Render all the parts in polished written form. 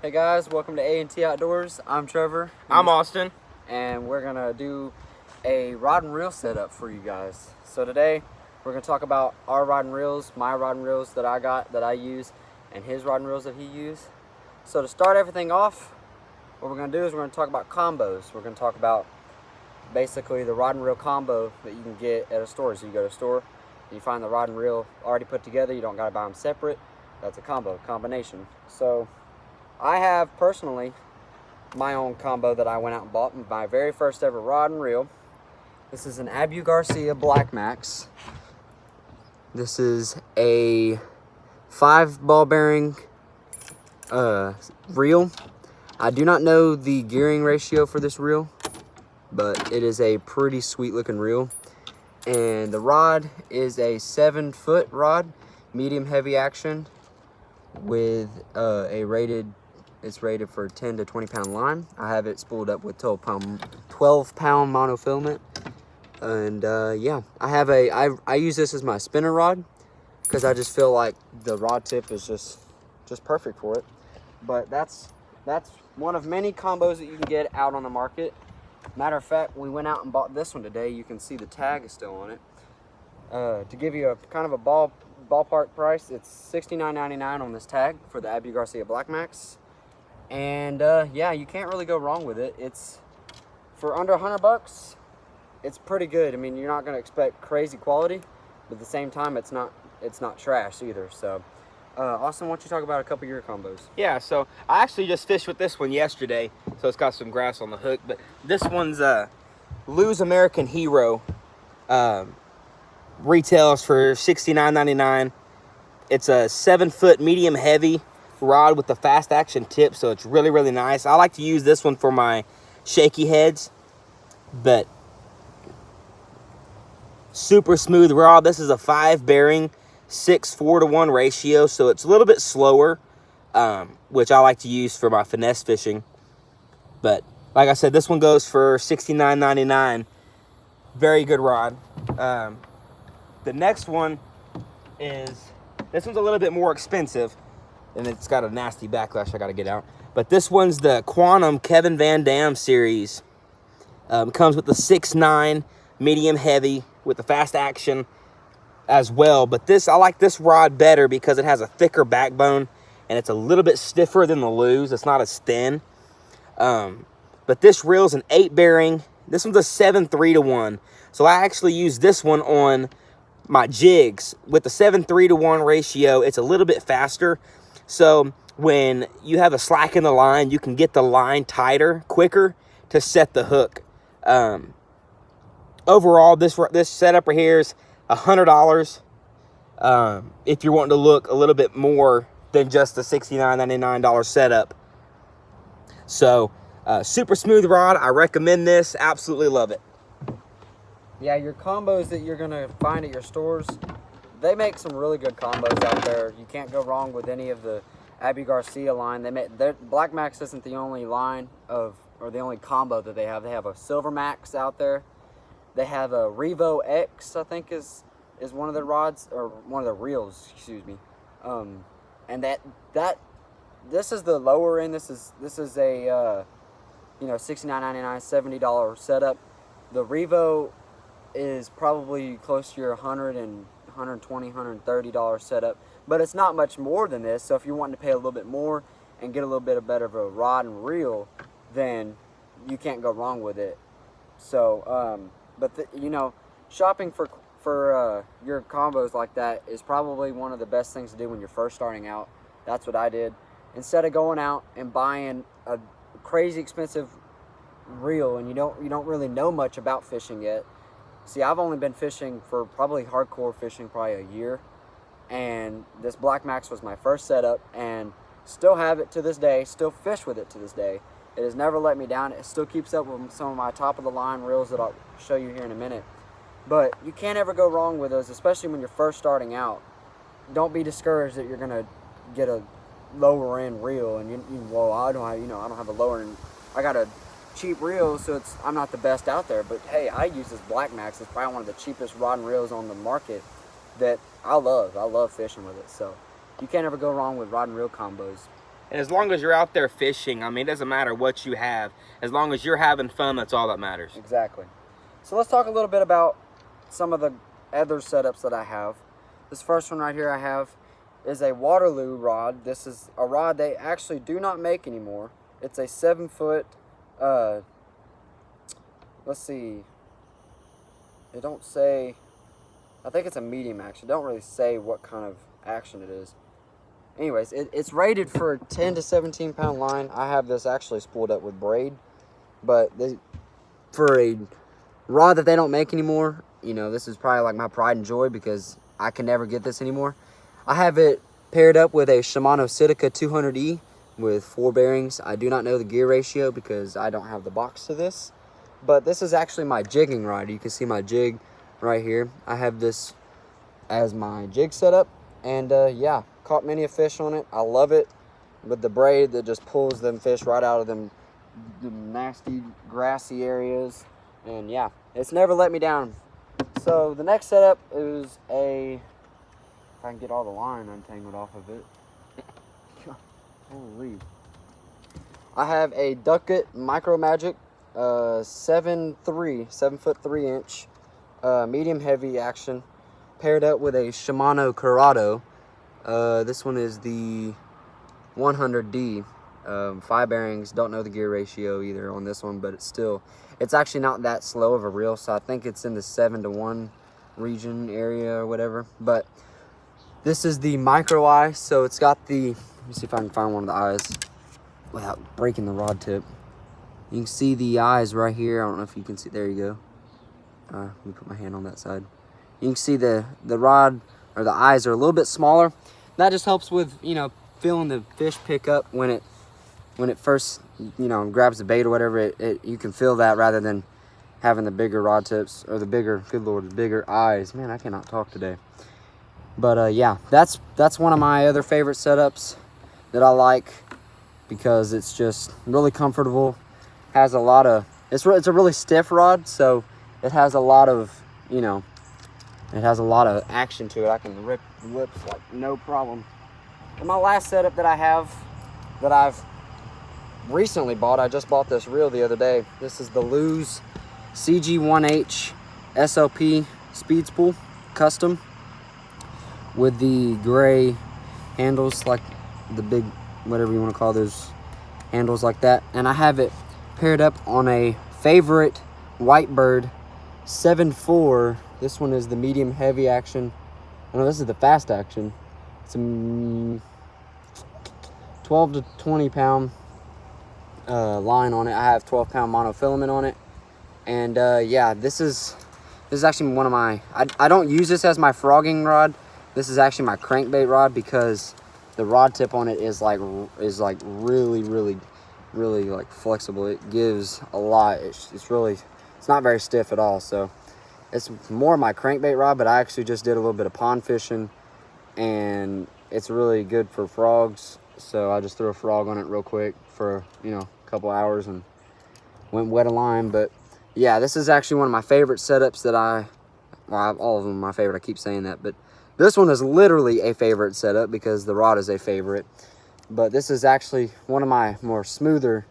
Hey guys, welcome to A&T Outdoors. I'm Trevor. I'm Austin. And we're gonna do a rod and reel setup for you guys. So today we're gonna talk about our rod and reels, my rod and reels that I use, and his rod and reels that he used. So to start everything off, what we're gonna do is we're gonna talk about combos. We're gonna talk about basically the rod and reel combo that you can get at a store. So you go to a store, you find the rod and reel already put together, you don't gotta buy them separate. That's a combination. So I have personally my own combo that I went out and bought, my very first ever rod and reel. This is an Abu Garcia Black Max. This is a 5 ball bearing reel. I do not know the gearing ratio for this reel, but it is a pretty sweet looking reel. And the rod is a 7-foot rod, medium heavy action, with it's rated for 10 to 20 pound line. I have it spooled up with 12 pound monofilament. And yeah, I use this as my spinner rod because I just feel like the rod tip is just perfect for it. But that's one of many combos that you can get out on the market. Matter of fact, we went out and bought this one today. You can see the tag is still on it. To give you a kind of a ballpark price, it's $69.99 on this tag for the Abu Garcia Black Max. And yeah, you can't really go wrong with it. It's for under $100. It's pretty good. I mean, you're not going to expect crazy quality, but at the same time, it's not trash either. So, Austin, why don't you talk about a couple of your combos? Yeah, so I actually just fished with this one yesterday, so it's got some grass on the hook. But this one's Lew's American Hero. Retails for $69.99. It's a 7-foot medium heavy rod with the fast action tip, so it's really, really nice. I like to use this one for my shaky heads, but super smooth rod. This is a 5 bearing, 6:4-to-1 ratio, so it's a little bit slower, which I like to use for my finesse fishing. But like I said, this one goes for $69.99. Very good rod. The next one is, this one's a little bit more expensive, and it's got a nasty backlash I got to get out. But this one's the Quantum Kevin Van Dam series. Comes with the 6'9", medium heavy with the fast action as well. But I like this rod better because it has a thicker backbone and it's a little bit stiffer than the Lew's. It's not as thin. But this reel's an 8 bearing. This one's a 7-3-to-1. So I actually use this one on my jigs. With the 7-3-to-1 ratio, it's a little bit faster. So when you have a slack in the line, you can get the line tighter, quicker to set the hook. Overall, this setup right here is $100. If you're wanting to look a little bit more than just the $69.99 setup. So super smooth rod. I recommend this. Absolutely love it. Yeah, your combos that you're gonna find at your stores, they make some really good combos out there. You can't go wrong with any of the Abu Garcia line. Black Max isn't the only line or the only combo that they have. They have a Silver Max out there. They have a Revo X, I think is one of the rods, or one of the reels, excuse me. And this is the lower end. This is a $69.99, $70 setup. The Revo is probably close to your $120, $130 setup, but it's not much more than this. So if you're wanting to pay a little bit more and get a little bit better of a rod and reel, then you can't go wrong with it. So, shopping for your combos like that is probably one of the best things to do when you're first starting out. That's what I did. Instead of going out and buying a crazy expensive reel and you don't really know much about fishing yet. See, I've only been fishing for probably hardcore fishing probably a year, and this Black Max was my first setup, and still have it to this day, still fish with it to this day. It has never let me down. It still keeps up with some of my top of the line reels that I'll show you here in a minute. But you can't ever go wrong with those, especially when you're first starting out. Don't be discouraged that you're gonna get a lower end reel, and I don't have a lower end. I got a cheap reel, so I'm not the best out there, but hey, I use this Black Max. It's probably one of the cheapest rod and reels on the market that I love. I love fishing with it, so you can't ever go wrong with rod and reel combos. And as long as you're out there fishing, I mean, it doesn't matter what you have. As long as you're having fun, that's all that matters. Exactly. So let's talk a little bit about some of the other setups that I have. This first one right here I have is a Waterloo rod. This is a rod they actually do not make anymore. It's a 7-foot, let's see, they don't say, I think it's a medium action. They don't really say what kind of action it is. Anyways, it's rated for a 10 to 17 pound line. I have this actually spooled up with braid, but for a rod that they don't make anymore, you know, this is probably like my pride and joy because I can never get this anymore. I have it paired up with a Shimano Sitica 200E with 4 bearings. I do not know the gear ratio because I don't have the box to this, but this is actually my jigging rod. You can see my jig right here. I have this as my jig setup, and yeah, caught many a fish on it. I love it with the braid that just pulls them fish right out of them nasty grassy areas, and yeah, it's never let me down. So the next setup is a, if I can get all the line untangled off of it. Holy. I have a Duckett Micro Magic 7'3" medium heavy action paired up with a Shimano Curado. This one is the 100D. 5 bearings. Don't know the gear ratio either on this one, but it's actually not that slow of a reel, so I think it's in the 7-to-1 region area or whatever. But this is the micro eye, so it's got the, let me see if I can find one of the eyes without breaking the rod tip. You can see the eyes right here. I don't know if you can see. There you go. Let me put my hand on that side. You can see the rod, or the eyes, are a little bit smaller. That just helps with, you know, feeling the fish pick up when it first, you know, grabs the bait or whatever. You can feel that rather than having the bigger rod tips, or the bigger, good lord, the bigger eyes. Man, I cannot talk today. But yeah, that's one of my other favorite setups that I like because it's just really comfortable. Has a lot of, it's a really stiff rod, so it has a lot of, you know, it has a lot of action to it. I can rip the lips like no problem. And my last setup that I have, that I've recently bought, I just bought this reel the other day. This is the Lew's CG1H SLP Speed Spool Custom with the gray handles, like the big, whatever you want to call those handles like that. And I have it paired up on a favorite Whitebird 7.4. This one is the medium heavy action. Oh no, this is the fast action. It's a 12 to 20 pound line on it. I have 12 pound monofilament on it. And yeah, this is actually one of my, I don't use this as my frogging rod. This is actually my crankbait rod because the rod tip on it is like really like flexible. It gives a lot. It's not very stiff at all. So it's more my crankbait rod, but I actually just did a little bit of pond fishing and it's really good for frogs. So I just threw a frog on it real quick for, you know, a couple hours and went wet a line. But yeah, this is actually one of my favorite setups that all of them are my favorite. I keep saying that, but this one is literally a favorite setup because the rod is a favorite. But this is actually one of my more smoother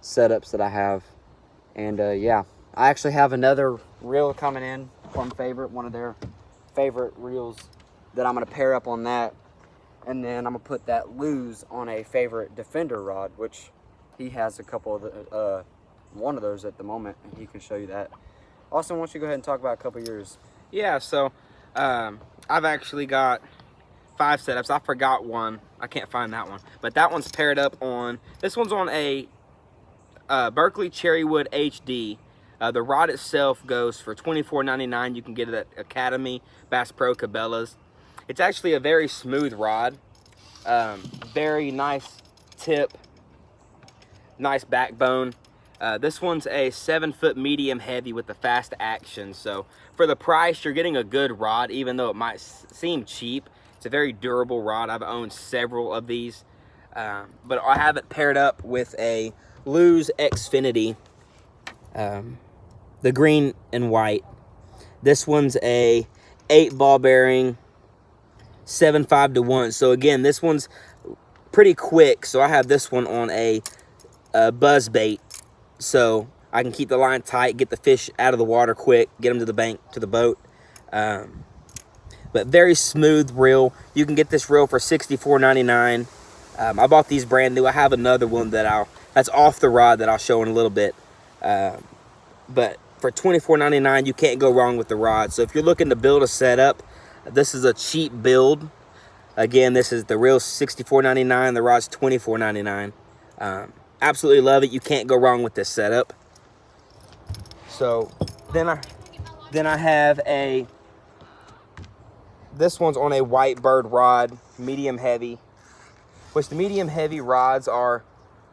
setups that I have. And yeah, I actually have another reel coming in from Favorite, one of their favorite reels that I'm going to pair up on that. And then I'm going to put that Lew's on a Favorite Defender rod, which he has a couple of one of those at the moment, and he can show you that. Austin, why don't you go ahead and talk about a couple of yours? Yeah, so I've actually got 5 setups. I forgot one. I can't find that one. But that one's paired up on, this one's on a Berkley Cherrywood HD. The rod itself goes for $24.99. You can get it at Academy, Bass Pro, Cabela's. It's actually a very smooth rod. Very nice tip. Nice backbone. This one's a 7-foot medium heavy with the fast action. So for the price, you're getting a good rod, even though it might seem cheap. It's a very durable rod. I've owned several of these. But I have it paired up with a Lew's Xfinity, the green and white. This one's a 8 ball bearing 7.5 to 1. So again, this one's pretty quick, so I have this one on a buzz bait, so I can keep the line tight, get the fish out of the water quick, get them to the bank, to the boat. But very smooth reel. You can get this reel for $64.99. I bought these brand new. I have another one that's off the rod that I'll show in a little bit. But for $24.99, you can't go wrong with the rod. So if you're looking to build a setup, this is a cheap build. Again, this is the reel $64.99. The rod's $24.99. Absolutely love it. You can't go wrong with this setup. So then I have this one's on a White Bird rod, medium heavy, which the medium heavy rods are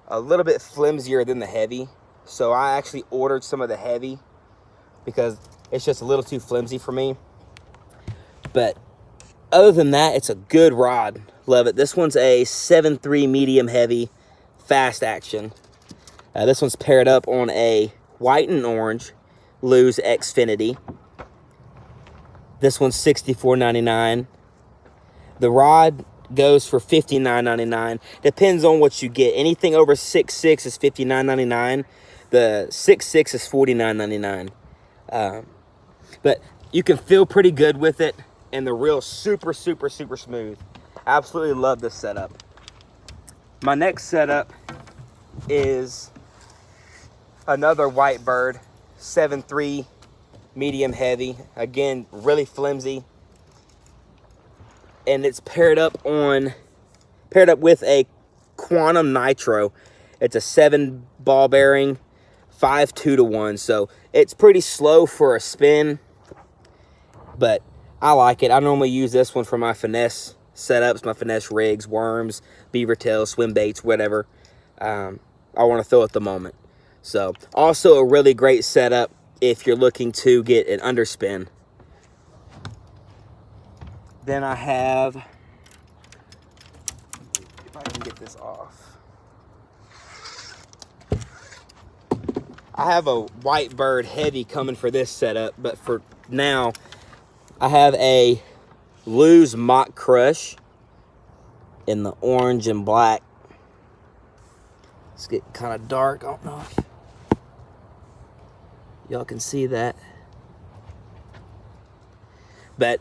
a little bit flimsier than the heavy. So I actually ordered some of the heavy because it's just a little too flimsy for me. But other than that, it's a good rod. Love it. This one's a 7.3 medium heavy, fast action. This one's paired up on a white and orange Lew's Xfinity. This one's $64.99. The rod goes for $59.99. Depends on what you get. Anything over 6.6 is $59.99. The 6.6 is $49.99. But you can feel pretty good with it, and the reel's super, super, super smooth. Absolutely love this setup. My next setup is another White Bird 7.3 medium heavy. Again, really flimsy. And it's paired up with a Quantum Nitro. It's a 7 ball bearing, 5.2-to-1. So it's pretty slow for a spin, but I like it. I normally use this one for my finesse setups, my finesse rigs, worms, beaver tails, swim baits, whatever I want to throw at the moment. So also a really great setup if you're looking to get an underspin. Then I have, if I can get this off, I have a White Bird heavy coming for this setup, but for now, I have a Lew's Mock Crush in the orange and black. It's getting kind of dark. I don't know if y'all can see that. But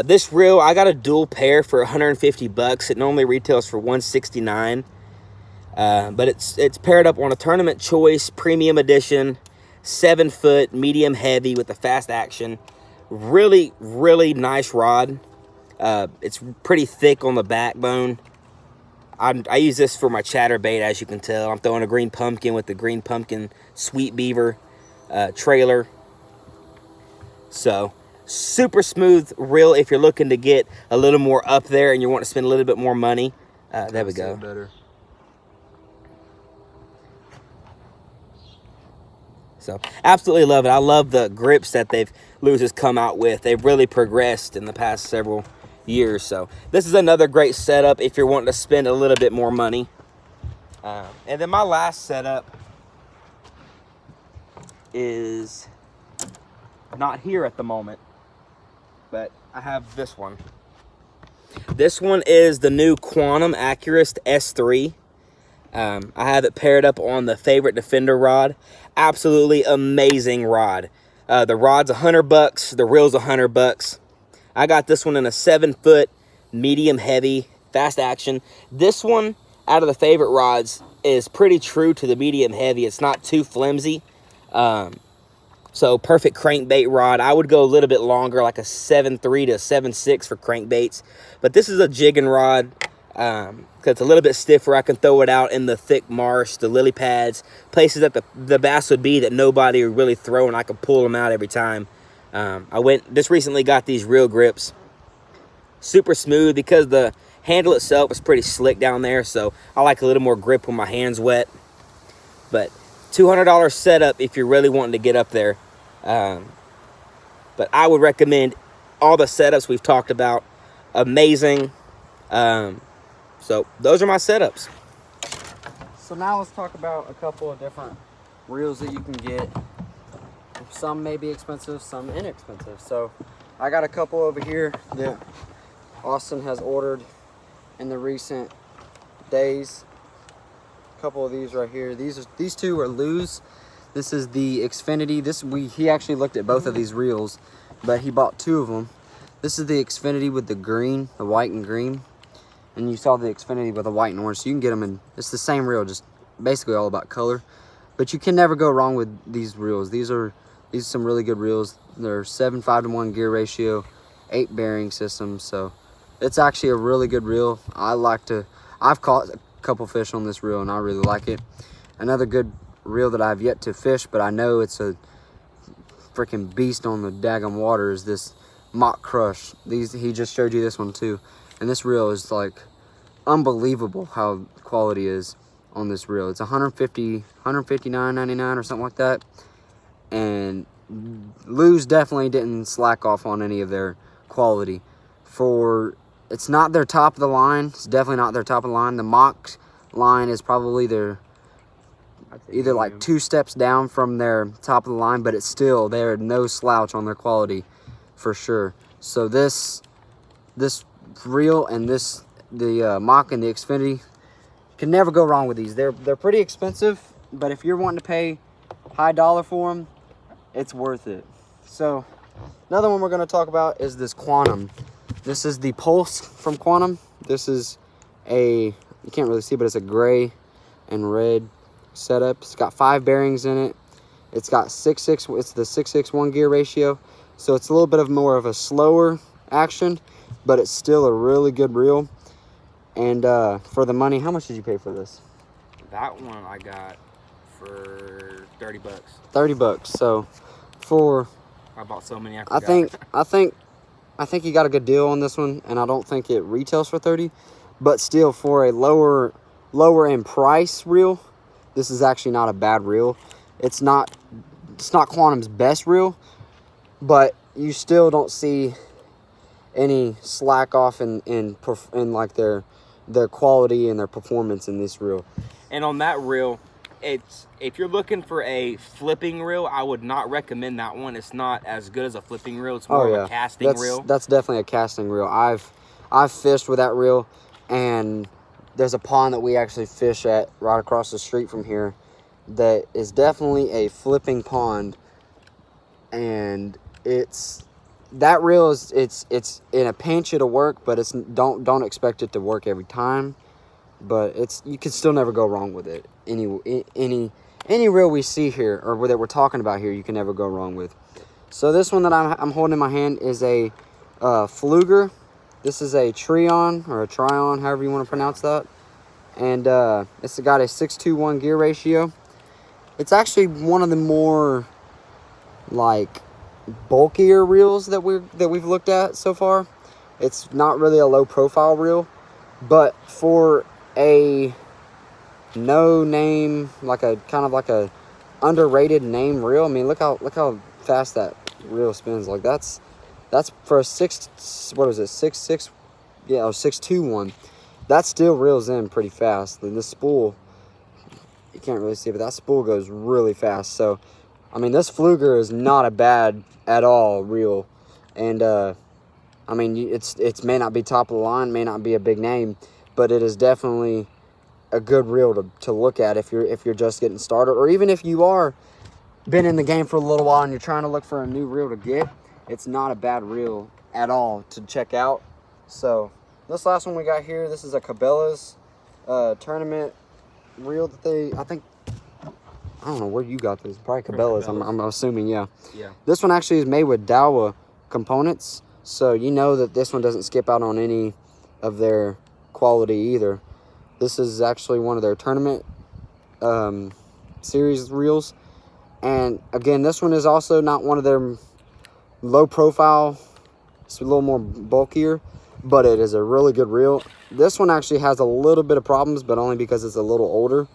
this reel, I got a dual pair for $150. It normally retails for $169. But it's paired up on a Tournament Choice Premium Edition, 7-foot, medium heavy with a fast action. Really, really nice rod. It's pretty thick on the backbone. I use this for my chatterbait, as you can tell. I'm throwing a green pumpkin with the green pumpkin Sweet Beaver trailer. So super smooth reel if you're looking to get a little more up there and you want to spend a little bit more money. There we go. Better. So absolutely love it. I love the grips that Lew's has come out with. They've really progressed in the past several years. So this is another great setup if you're wanting to spend a little bit more money. And then my last setup is not here at the moment, but I have this one. This one is the new Quantum Accurist S3. I have it paired up on the Favorite Defender rod. Absolutely amazing rod. The rod's $100. The reel's $100. I got this one in a 7-foot, medium heavy, fast action. This one, out of the Favorite rods, is pretty true to the medium heavy. It's not too flimsy. So perfect crankbait rod. I would go a little bit longer, like a 7.3 to 7.6 for crankbaits. But this is a jigging rod. Because it's a little bit stiffer. I can throw it out in the thick marsh, the lily pads, places that the bass would be that nobody would really throw, and I can pull them out every time. I just recently got these reel grips. Super smooth because the handle itself is pretty slick down there, so I like a little more grip when my hand's wet. But $200 setup if you're really wanting to get up there. But I would recommend all the setups we've talked about. Amazing. So those are my setups. So now let's talk about a couple of different reels that you can get. Some may be expensive, some inexpensive. So I got a couple over here that Austin has ordered in the recent days. A couple of these right here. These two are Lew's. This is the Xfinity. He actually looked at both of these reels, but he bought 2 of them. This is the Xfinity with the green, the white and green, and you saw the Xfinity with the white and orange. So you can get them in. It's the same reel, just basically all about color. But you can never go wrong with these reels. These are some really good reels. They're 7:5-to-1 gear ratio, 8 bearing systems. So it's actually a really good reel. I've caught a couple fish on this reel and I really like it. Another good reel that I've yet to fish, but I know it's a freaking beast on the daggum water, is this Mock Crush. He just showed you this one too. And this reel is like unbelievable how quality is on this reel. It's $159.99 or something like that. And Lew's definitely didn't slack off on any of their quality. It's not their top of the line. It's definitely not their top of the line. The Mock line is probably either like 2 steps down from their top of the line, but it's still, they're no slouch on their quality for sure. So this reel and the Mock and the Xfinity, can never go wrong with these. They're pretty expensive, but if you're wanting to pay high dollar for them, it's worth it. So another one we're going to talk about is this Quantum. This is the Pulse from Quantum. This is you can't really see, but it's a gray and red setup. It's got 5 bearings in it. It's got it's the 6:6:1 gear ratio. So it's a little bit more of a slower action, but it's still a really good reel. And for the money, how much did you pay for this? That one I got for 30 bucks. 30 bucks. So I bought so many. I think you got a good deal on this one, and I don't think it retails for 30, but still for a lower in price reel, this is actually not a bad reel. It's not Quantum's best reel, but you still don't see any slack off in like their quality and their performance in this reel. And on that reel, if you're looking for a flipping reel, I would not recommend that one. It's not as good as a flipping reel. It's more of a casting reel. That's definitely a casting reel. I've fished with that reel, and there's a pond that we actually fish at right across the street from here that is definitely a flipping pond, and that reel is it's in a pinch it'll work, but don't expect it to work every time. But you can still never go wrong with it. Any reel we see here or that we're talking about here, you can never go wrong with. So this one that I'm holding in my hand is a Fluger. This is a Trion or a Trion, however you want to pronounce that. And it's got a 6:1 gear ratio. It's actually one of the more like bulkier reels that we've looked at so far. It's not really a low profile reel, but for a no name, like a kind of like a underrated name reel, I mean, look how fast that reel spins. Like that's for a 6.6, yeah, or 6.2 that still reels in pretty fast. And this spool, you can't really see, but that spool goes really fast. So I mean, this Fluger is not a bad at all reel. And I mean, it's may not be top of the line, may not be a big name, but it is definitely a good reel to look at if you're just getting started, or even if you are been in the game for a little while and you're trying to look for a new reel to get. It's not a bad reel at all to check out. So this last one we got here, this is a Cabela's tournament reel that I don't know where you got this. Probably Cabela's. I'm assuming, yeah. Yeah. This one actually is made with Daiwa components, so you know that this one doesn't skip out on any of their quality either. This is actually one of their tournament series reels, and again, this one is also not one of their low profile. It's a little more bulkier, but it is a really good reel. This one actually has a little bit of problems, but only because it's a little older.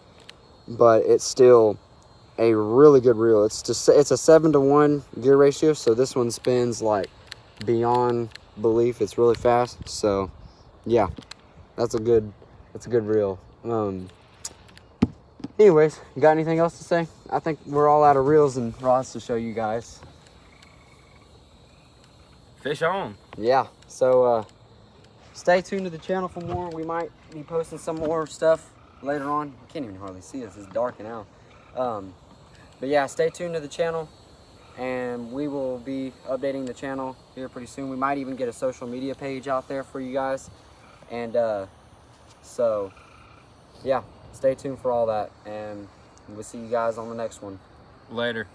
But it's still a really good reel. It's a 7:1 gear ratio, so this one spins like beyond belief. It's really fast. So yeah, that's a good reel. Anyways, you got anything else to say? I think we're all out of reels and rods to show you guys. Fish on. Yeah, so stay tuned to the channel for more. We might be posting some more stuff later on. You can't even hardly see us. It's dark now. But yeah, stay tuned to the channel, and we will be updating the channel here pretty soon. We might even get a social media page out there for you guys. And so, yeah, stay tuned for all that, and we'll see you guys on the next one. Later.